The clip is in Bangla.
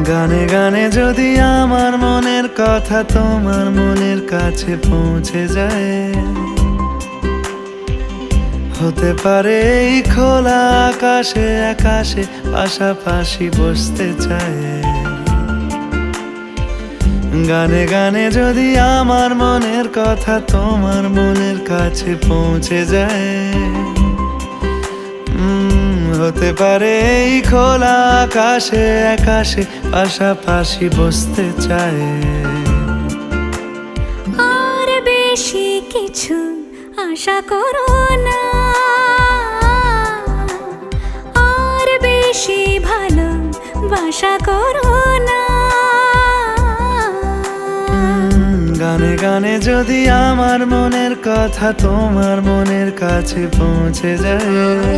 গানে গানে যদি আমার মনের কথা তোমার মনের কাছে পৌঁছে যায়, হতে পারে এই খোলা আকাশে আকাশে পাশাপাশি বসতে চায়। গানে গানে যদি আমার মনের কথা তোমার মনের কাছে পৌঁছে যায়, হতে পারে এই খোলা আকাশে আকাশে পাশাপাশি বসতে চায়। আর বেশি কিছু আশা করো না, আর বেশি ভালোবাসা করো না। গানে গানে যদি আমার মনের কথা তোমার মনের কাছে পৌঁছে যায়,